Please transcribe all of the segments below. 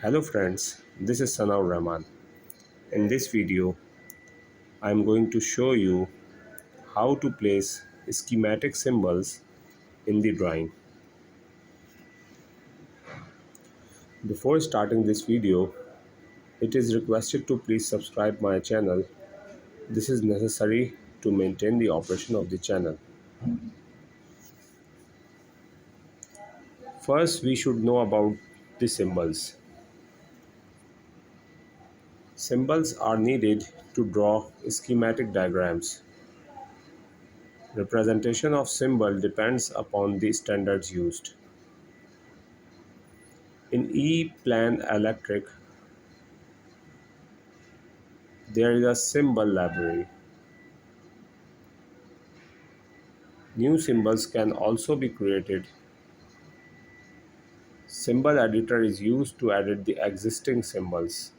Hello friends, this is Sanaur Rahman. In this video, I am going to show you how to place schematic symbols in the drawing. Before starting this video, it is requested to please subscribe my channel. This is necessary to maintain the operation of the channel. First, we should know about the symbols. Symbols are needed to draw schematic diagrams. Representation of symbol depends upon the standards used. In EPLAN electric, there is a symbol library. New symbols can also be created. Symbol editor is used to edit the existing symbols.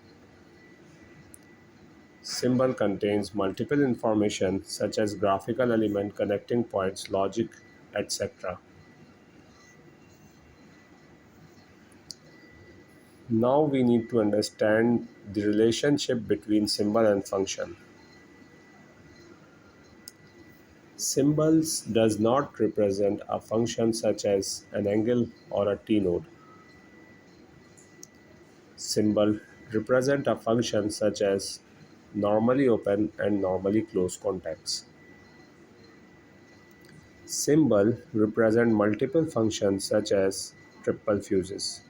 Symbol contains multiple information such as graphical element, connecting points, logic, etc. Now we need to understand the relationship between symbol and function. Symbols does not represent a function such as an angle or a t-node. Symbol represent a function such as normally open and normally closed contacts. Symbol represent multiple functions such as triple fuses.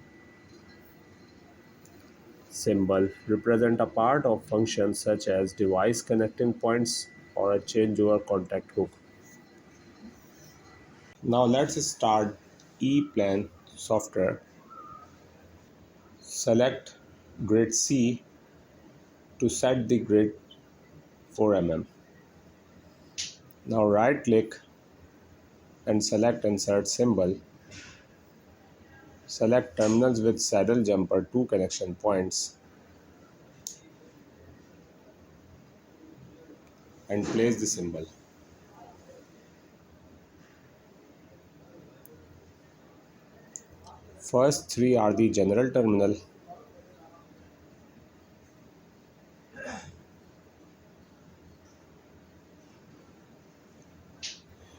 Symbol represent a part of functions such as device connecting points or a changeover contact hook. Now let's start EPLAN software. Select grid C to set the grid 4 mm. Now right click and select insert symbol. Select terminals with saddle jumper 2 connection points and place the symbol. First three are the general terminal,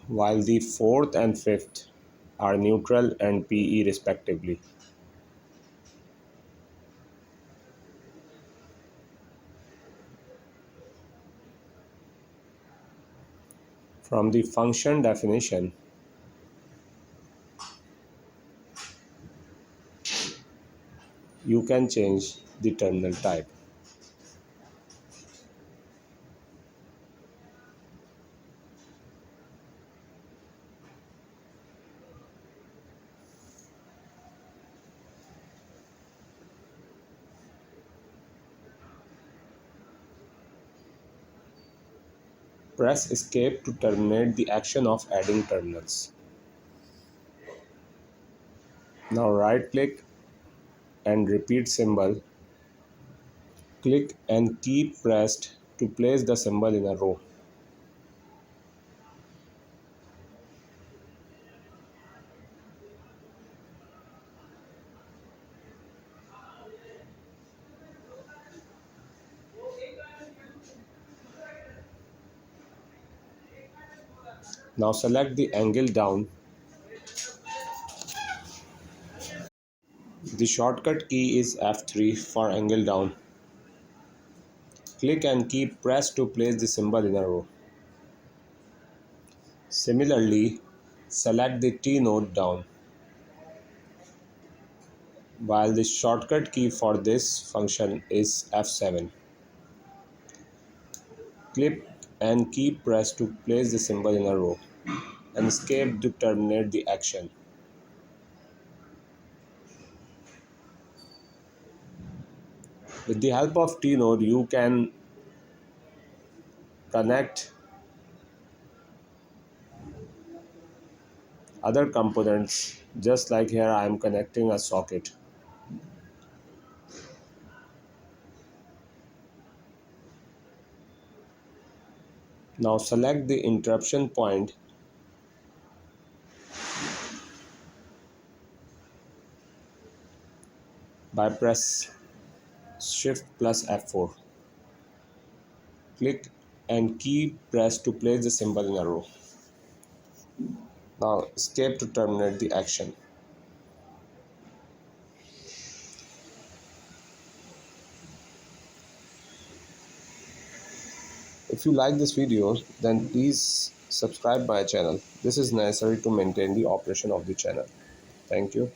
while the fourth and fifth are neutral and PE respectively. From the function definition, you can change the terminal type. Press escape to terminate the action of adding terminals. Now right click and repeat symbol. Click and keep pressed to place the symbol in a row. Now select the angle down. The shortcut key is F3 for angle down. Click and keep pressed to place the symbol in a row. Similarly, select the T node down. While the shortcut key for this function is F7. Click and keep pressed to place the symbol in a row and escape to terminate the action. With the help of T node, you can connect other components, just like here I am connecting a socket. Now select the interruption point by press Shift plus F4. Click and key press to place the symbol in a row. Now escape to terminate the action. If you like this video, then please subscribe my channel. This is necessary to maintain the operation of the channel. Thank you.